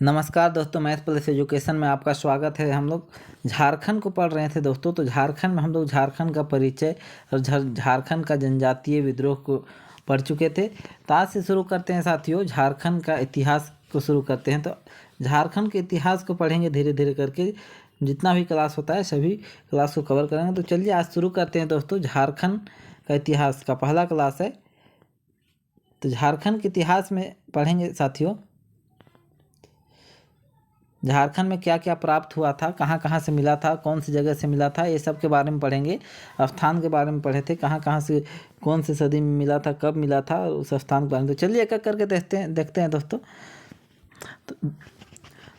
नमस्कार दोस्तों, math plus education में आपका स्वागत है। हम लोग झारखंड को पढ़ रहे थे दोस्तों। तो झारखंड में हम लोग झारखंड का परिचय और झारखंड का जनजातीय विद्रोह को पढ़ चुके थे। तो आज से शुरू करते हैं साथियों, झारखंड का इतिहास को शुरू करते हैं। तो झारखंड के इतिहास को पढ़ेंगे धीरे धीरे करके, जितना भी क्लास होता है सभी क्लास को कवर करेंगे। तो चलिए आज शुरू करते हैं दोस्तों। झारखंड का इतिहास का पहला क्लास है। तो झारखंड के इतिहास में पढ़ेंगे साथियों, झारखंड में क्या क्या प्राप्त हुआ था, कहाँ कहाँ से मिला था, कौन सी जगह से मिला था, ये सब के बारे में पढ़ेंगे। स्थान के बारे में पढ़े थे, कहाँ कहाँ से कौन सी सदी में मिला था, कब मिला था, उस स्थान के बारे में। तो चलिए एक एक करके देखते हैं दोस्तों।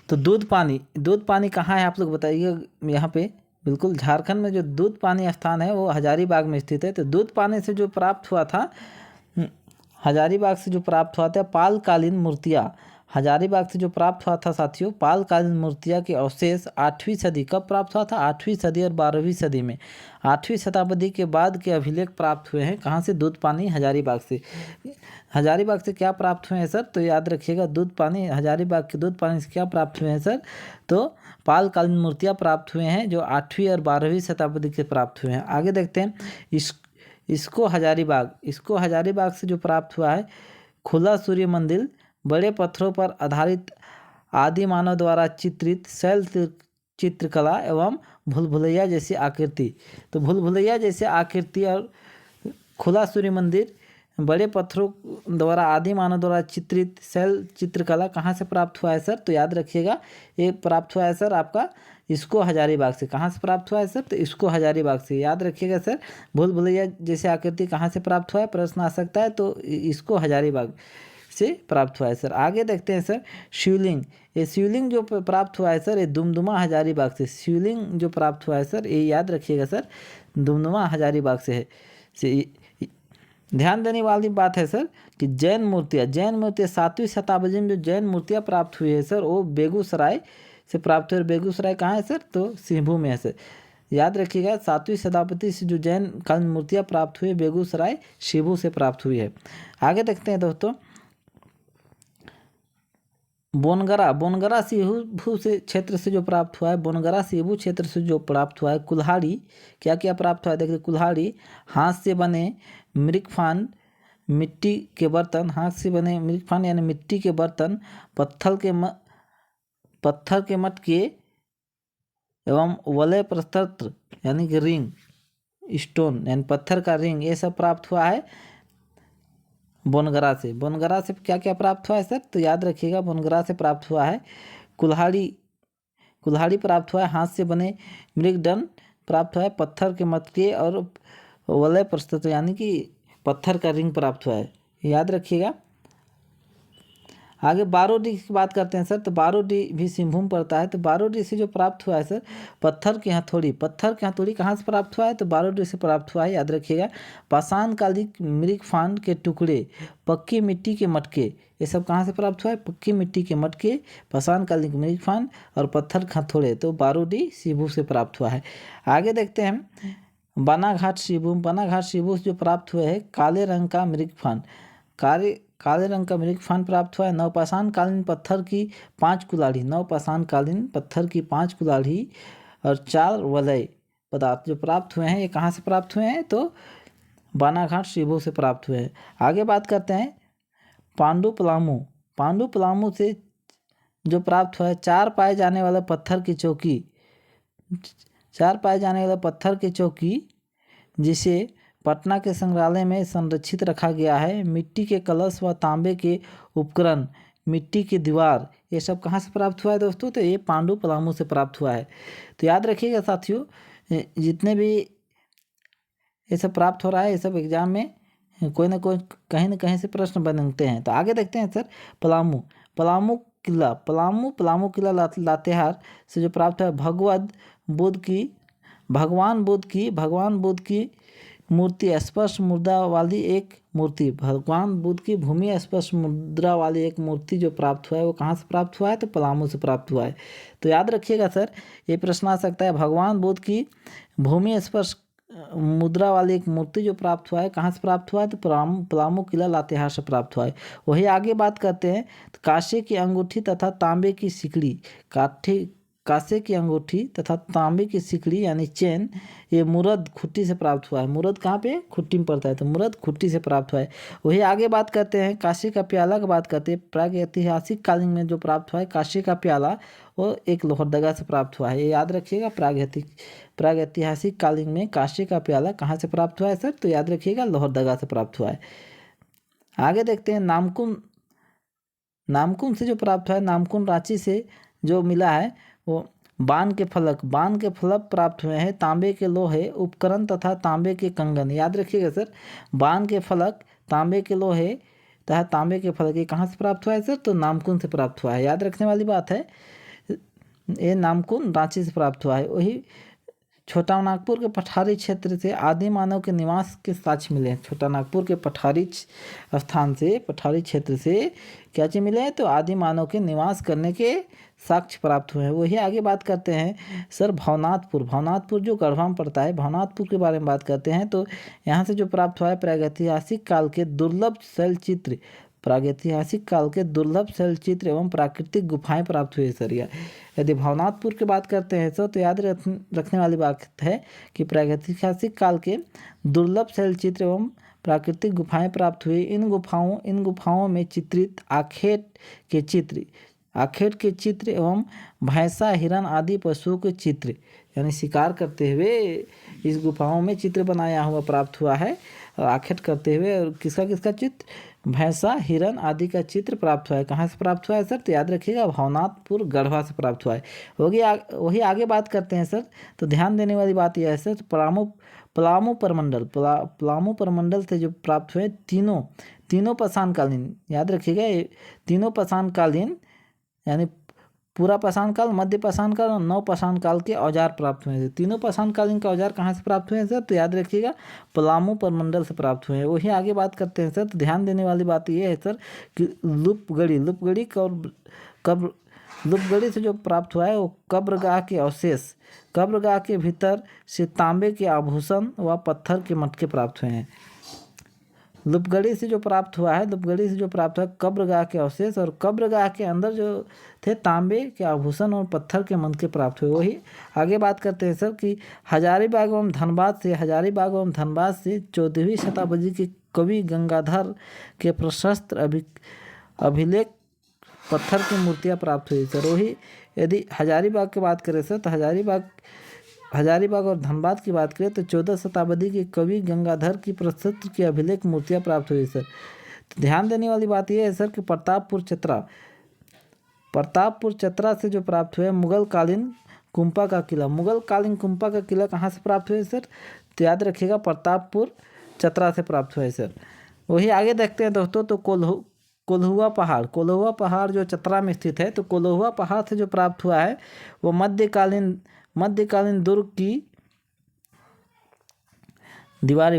तो दूध पानी कहाँ है आप लोग बताइए। यहाँ पे बिल्कुल झारखंड में जो दूध पानी स्थान है वो हजारीबाग में स्थित है। तो दूध पानी से जो प्राप्त हुआ था, हजारीबाग से जो प्राप्त हुआ था पालकालीन मूर्तियाँ। हजारीबाग से जो प्राप्त हुआ था साथियों, पालकालीन मूर्तियाँ के अवशेष 8वीं सदी कब प्राप्त हुआ था, 8वीं सदी और 12वीं सदी में। 8वीं शताब्दी के बाद के अभिलेख प्राप्त हुए हैं। कहाँ से? दूध पानी हजारीबाग से। हजारीबाग से क्या प्राप्त हुए हैं सर? तो याद रखिएगा, दूध पानी हजारीबाग के दूध पानी से क्या प्राप्त हुए हैं सर? तो पालकालीन मूर्तियाँ प्राप्त हुए हैं, जो 8वीं और 12वीं शताब्दी के प्राप्त हुए हैं। आगे देखते हैं। इसको हजारीबाग से जो प्राप्त हुआ है, खुला सूर्य मंदिर, बड़े पत्थरों पर आधारित आदि मानव द्वारा चित्रित शैल चित्रकला एवं भूलभुलैया जैसी आकृति। तो भूलभुलैया जैसी आकृति और खुला सूर्य मंदिर, बड़े पत्थरों द्वारा आदि मानव द्वारा चित्रित शैल चित्रकला कहाँ से प्राप्त हुआ है सर? तो याद रखिएगा, ये प्राप्त हुआ है सर आपका इसको हजारीबाग से। कहाँ से प्राप्त हुआ है सर? तो इसको हजारीबाग से। याद रखिएगा सर, भूल भुलैया जैसे आकृति कहाँ से प्राप्त हुआ है, प्रश्न आ सकता है। तो इसको हजारीबाग से प्राप्त हुआ है सर। आगे देखते हैं सर, शिवलिंग। ये शिवलिंग जो प्राप्त हुआ है सर, ये दुमदुमा हजारीबाग से। शिवलिंग जो प्राप्त हुआ है सर, ये याद रखिएगा सर, दुमदुमा हजारीबाग से है। ध्यान देने वाली बात है सर कि जैन मूर्तियाँ 7वीं शताब्दी में जो जैन मूर्तियाँ प्राप्त हुई है सर, वो बेगूसराय से प्राप्त हुई। बेगूसराय कहाँ है सर? तो सिंहभूम में है सर। याद रखिएगा, 7वीं शताब्दी से जो जैन कालीन मूर्तियाँ प्राप्त हुई, बेगूसराय सिंहभूम से प्राप्त हुई है। आगे देखते हैं दोस्तों, बोनगरा सिंहभूम से क्षेत्र से जो प्राप्त हुआ है, बोनगरा सिंहभूम क्षेत्र से जो प्राप्त हुआ है। कुल्हाड़ी, क्या क्या प्राप्त हुआ है देखिए। कुल्हाड़ी, हाथ से बने मृगफान, मिट्टी के बर्तन, हाथ से बने मृगफान यानी मिट्टी के बर्तन, पत्थर के मटके एवं वलय प्रस्त्र यानी कि रिंग, स्टोन यानी पत्थर का रिंग, ये सब प्राप्त हुआ है बोनगरा से। बोनगरा से क्या क्या प्राप्त हुआ है सर? तो याद रखिएगा, बोनगरा से प्राप्त हुआ है कुल्हाड़ी प्राप्त हुआ है, हाथ से बने मृगदंड प्राप्त हुआ है, पत्थर के मटके और वलय प्रस्तुत यानी कि पत्थर का रिंग प्राप्त हुआ है। याद रखिएगा। आगे बारोडी की बात करते हैं सर। तो बारोडी भी सिंहभूम पड़ता है। तो बारोडी से जो प्राप्त हुआ है सर, पत्थर की हथौड़ी कहाँ से प्राप्त हुआ है? तो बारोडी से प्राप्त हुआ है। याद रखिएगा। पाषाण कालिक मृगफान के टुकड़े, पक्की मिट्टी के मटके, ये सब कहाँ से प्राप्त हुआ है? पक्की मिट्टी के मटके, पाषाण कालिक मृगफान और पत्थर के हथौड़े, तो बारोडी सिंहभूम से प्राप्त हुआ है। आगे देखते हैं, बानाघाट सिंहभूम से जो प्राप्त हुए है, काले रंग का मृगफान प्राप्त हुआ है। नवपाषाण कालीन पत्थर की 5 कुल्हाड़ी और 4 वलय पदार्थ जो प्राप्त हुए हैं, ये कहाँ से प्राप्त हुए हैं? तो बानाघाट सिंहभूम से प्राप्त हुए हैं। आगे बात करते हैं, पांडु पलामू से जो प्राप्त हुआ है, 4 पाए जाने वाला पत्थर की चौकी, जिसे पटना के संग्रहालय में संरक्षित रखा गया है। मिट्टी के कलश व तांबे के उपकरण, मिट्टी की दीवार, ये सब कहाँ से प्राप्त हुआ है दोस्तों? तो ये पांडु पलामू से प्राप्त हुआ है। तो याद रखिएगा साथियों, जितने भी ये सब प्राप्त हो रहा है, ये सब एग्जाम में कोई ना कोई कहीं ना कहीं से प्रश्न बनते हैं। तो आगे देखते हैं सर, पलामू किला लातेहार से जो प्राप्त है। भगवान बुद्ध की मूर्ति स्पर्श मुद्रा वाली एक मूर्ति, भगवान बुद्ध की भूमि स्पर्श मुद्रा वाली एक मूर्ति जो प्राप्त हुआ है, वो कहाँ से प्राप्त हुआ है? तो पलामू से प्राप्त हुआ है। तो याद रखिएगा सर, ये प्रश्न आ सकता है, भगवान बुद्ध की भूमि स्पर्श मुद्रा वाली एक मूर्ति जो प्राप्त हुआ है, कहाँ से प्राप्त हुआ है? तो पलामू किला लातेहार से प्राप्त हुआ है। वही आगे बात करते हैं, तो कांसे की अंगूठी तथा तांबे की सिकड़ी, कांसे की अंगूठी तथा तांबे की सिकड़ी यानी चेन, ये मुरद खुट्टी से प्राप्त हुआ है। मुरद कहाँ पे? खुट्टी में पड़ता है, तो मुरद खुट्टी से प्राप्त हुआ है। वही आगे बात करते हैं, कांसे का प्याला की बात करते हैं। प्रागैतिहासिक कालीन में जो प्राप्त हुआ है कांसे का प्याला, वो एक लोहरदगा से प्राप्त हुआ है। ये याद रखिएगा, प्रागैतिहासिक कालीन में कांसे का प्याला कहाँ से प्राप्त हुआ है सर? तो याद रखिएगा, लोहरदगा से प्राप्त हुआ है। आगे देखते हैं, नामकुन से जो प्राप्त हुआ है, नामकुन रांची से जो मिला है वो बाण के फलक प्राप्त हुए हैं। तांबे के लोहे उपकरण तथा तांबे के कंगन, याद रखिएगा सर, बाण के फलक, तांबे के लोहे तथा तांबे के फलक, ये कहाँ से प्राप्त हुआ है सर? तो नामकुन से प्राप्त हुआ है। याद रखने वाली बात है, ये नामकुन रांची से प्राप्त हुआ है। वही छोटा नागपुर के पठारी क्षेत्र से आदि मानव के निवास के साक्ष्य मिले हैं। छोटा नागपुर के पठारी क्षेत्र से क्या चीज मिले हैं? तो आदि मानव के निवास करने के साक्ष्य प्राप्त हुए हैं। वही आगे बात करते हैं सर, भवनाथपुर जो गढ़वा में पड़ता है, भवनाथपुर के बारे में बात करते हैं। तो यहाँ से जो प्राप्त हुआ है, प्रागैतिहासिक काल के दुर्लभ शैलचित्र एवं प्राकृतिक गुफाएं प्राप्त हुई है सर। यदि भवनाथपुर की बात करते हैं सर, तो याद रखने वाली बात है कि प्रागैतिहासिक काल के दुर्लभ शैलचित्र एवं प्राकृतिक गुफाएं प्राप्त हुई। इन गुफाओं में चित्रित आखेट के चित्र एवं भैंसा, हिरन आदि पशुओं के चित्र, यानी शिकार करते हुए इस गुफाओं में चित्र बनाया हुआ प्राप्त हुआ है। और आखेट करते हुए, और किसका चित्र? भैंसा, हिरन आदि का चित्र प्राप्त हुआ है। कहाँ से प्राप्त हुआ है सर? तो याद रखिएगा, भवनाथपुर गढ़वा से प्राप्त हुआ है। वही आगे बात करते हैं सर, तो ध्यान देने वाली बात यह है सर, पलामू परमंडल से जो प्राप्त हुए तीनों पाषाणकालीन, याद रखिएगा, ये तीनों पाषाणकालीन यानी पूरा पाषाण काल, मध्य पाषाण काल और नव पाषाण काल के औजार प्राप्त हुए थे। तीनों पाषाणकालीन के औजार कहाँ से प्राप्त हुए हैं सर? तो याद रखिएगा, पलामू परमंडल से प्राप्त हुए हैं। वही आगे बात करते हैं सर, तो ध्यान देने वाली बात यह है सर कि लुपगड़ी से जो प्राप्त हुआ है वो कब्रगाह के अवशेष, कब्रगाह के भीतर से तांबे के आभूषण व पत्थर के मटके प्राप्त हुए हैं। लुपगड़ी से जो प्राप्त हुआ है कब्रगाह के अवशेष, और कब्रगाह के अंदर जो थे तांबे के आभूषण और पत्थर के मटके प्राप्त हुए। वही आगे बात करते हैं सर कि हजारीबाग एवं धनबाद से 14वीं शताब्दी के कवि गंगाधर के प्रशस्त अभिलेख पत्थर की मूर्तियाँ प्राप्त हुई सर। वही यदि हजारीबाग की बात करें सर, तो हजारीबाग और धनबाद की बात करें तो 14 शताब्दी के कवि गंगाधर की प्रशस्त की अभिलेख मूर्तियाँ प्राप्त हुई सर। तो ध्यान देने वाली बात यह है सर कि प्रतापपुर चतरा से जो प्राप्त हुए मुगल कालीन कुंपा का किला कहाँ से प्राप्त हुए सर? तो याद रखिएगा, प्रतापपुर चतरा से प्राप्त हुए सर। वही आगे देखते हैं दोस्तों, तो कोल्हुआ पहाड़ जो चतरा में स्थित है, तो कोल्हुआ पहाड़ से जो प्राप्त हुआ है वो मध्यकालीन दुर्ग की दीवारें